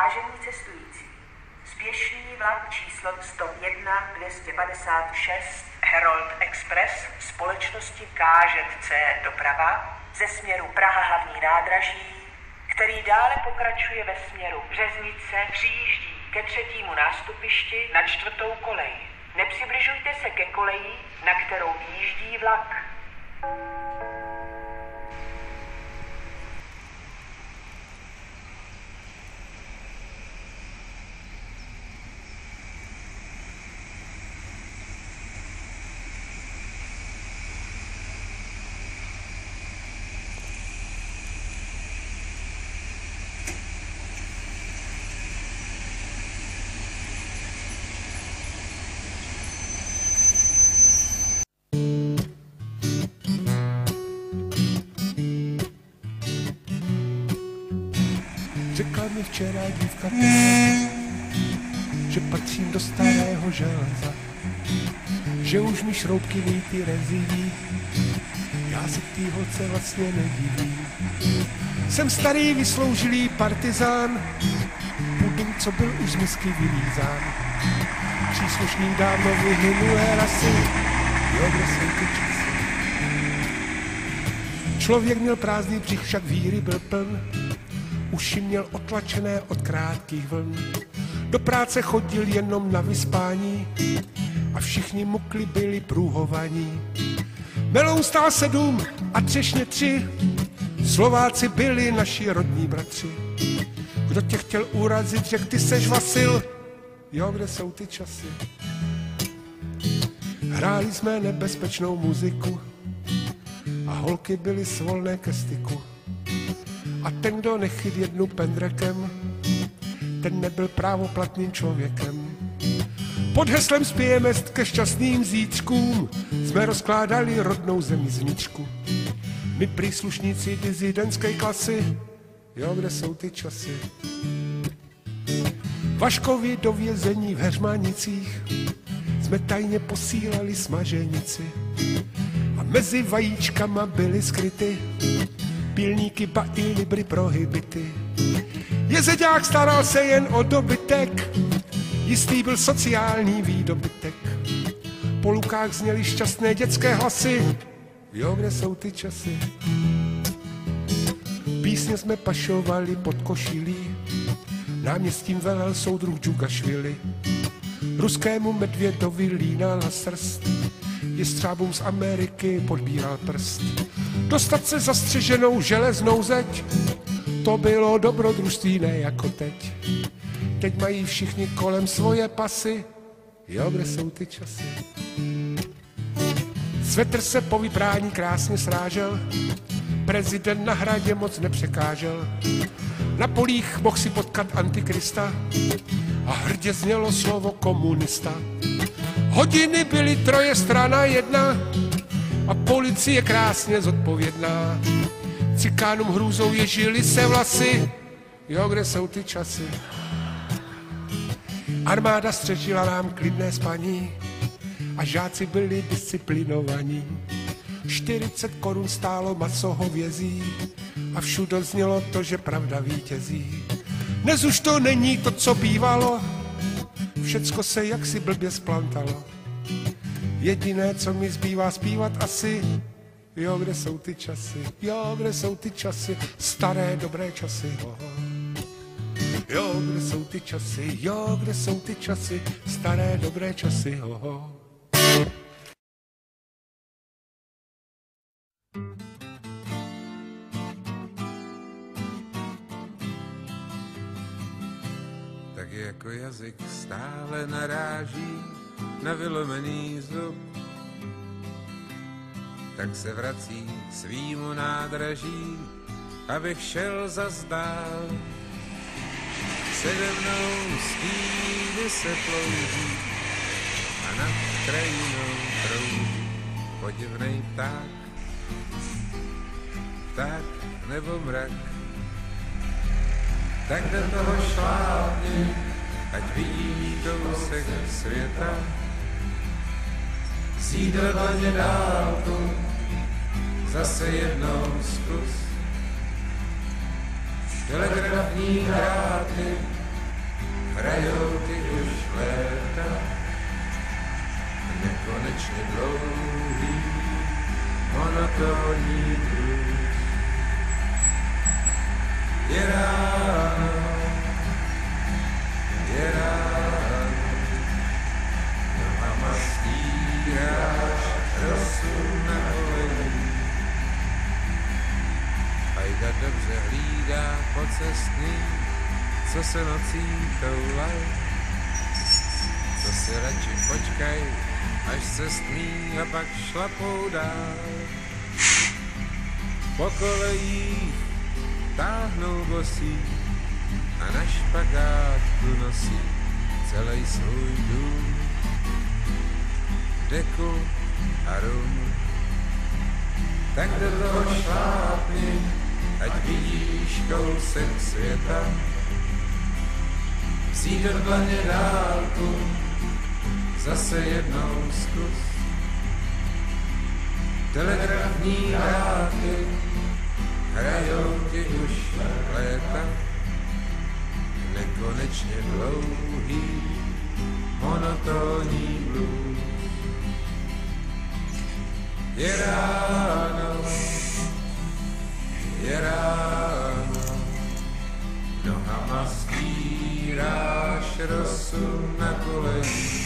Vážení cestující, spěšný vlak číslo 101 256 Herold Express společnosti KŽC Doprava ze směru Praha hlavní nádraží, který dále pokračuje ve směru Březnice, přijíždí ke třetímu nástupišti na čtvrtou kolej. Nepřibližujte se ke koleji, na kterou výjíždí vlak. Řekla mi včera dívka, že patřím do starého železa, že už mi šroubky výty rezidí, já se tý holce vlastně nedivím. Jsem starý vysloužilý partizán, pudum, co byl už z misky vylízán. Příslušník dávno vyhynulé rasy, jo, kde jsou ty časy. Člověk měl prázdný břich, však víry byl pln, uši měl otlačené od krátkých vln. Do práce chodil jenom na vyspání a všichni mukli byli průhovaní. Meloun stál 7 a třešně 3, Slováci byli naši rodní bratři. Kdo tě chtěl urazit, řekl ty seš Vasil, jo, kde jsou ty časy. Hráli jsme nebezpečnou muziku a holky byly svolné ke styku. A ten, kdo nechyt jednu pendrekem, ten nebyl právoplatným člověkem. Pod heslem Spějeme ke šťastným zítřkům jsme rozkládali rodnou zemi zvnitřku. My příslušníci dizidentské klasy, jo, kde jsou ty časy. Vaškovi do vězení v Heřmanicích jsme tajně posílali smaženici. A mezi vajíčkama byly skryty pilníky, ba i libry prohibity. Jezeďák staral se jen o dobytek, jistý byl sociální výdobytek. Po lukách zněly šťastné dětské hlasy, jo, kde jsou ty časy. Písně jsme pašovali pod košilí, náměstím velel soudruh Džugašvili. Ruskému medvědovi línala srst, jestřábům z Ameriky podbíral prst. Dostat se zastřeženou železnou zeď, to bylo dobrodružství, ne jako teď. Teď mají všichni kolem svoje pasy, jo, kde jsou ty časy. Svetr se po vyprání krásně srážel, prezident na hradě moc nepřekážel. Na polích mohl si potkat antikrista a hrdě znělo slovo komunista. Hodiny byly 3 strana 1 a policie krásně zodpovědná. Cikánům hrůzou ježily se vlasy, jo, kde jsou ty časy. Armáda střežila nám klidné spaní a žáci byli disciplinovaní. 40 korun stálo maso hovězí a všude znělo to, že pravda vítězí. Dnes už to není to, co bývalo, všecko se jaksi blbě splantalo. Jediné, co mi zbývá zpívat asi, jo, kde jsou ty časy, jo, kde jsou ty časy, staré dobré časy, jo, kde jsou ty časy, jo, kde jsou ty časy, staré dobré časy, Tak jako jazyk stále naráží na vylomený zub, tak se vrací svýmu nádraží, abych šel zas dál. Přede mnou stíny se plouží a nad krajinou krouží podivnej pták, pták nebo mrak. Tak do toho šlápni, ať vidí kousek světa. Zídelně dálku, zase jednou zkus. Telegrafní dráty hrajou ty už léta, nekonečně dlouhý, monotónní blues. Je ráno, nohama stíráš rosu na koleji. Hajda dobře hlídá pocestný, co se nocí toulaj, co si radši počkaj, až se stmí a pak šlapou dál. Po kolejích táhnou bosí a na špagátku nosí celý svůj dům. Deku a rum, tak do toho šlápni, ať vidíš kousek světa. Vzít do dlaně dálku, zase jednou zkus. Telegrafní dráty hrajou ti už léta, nekonečně dlouhý, monotónní blues. Je ráno, nohama stíráš rosu na koleji.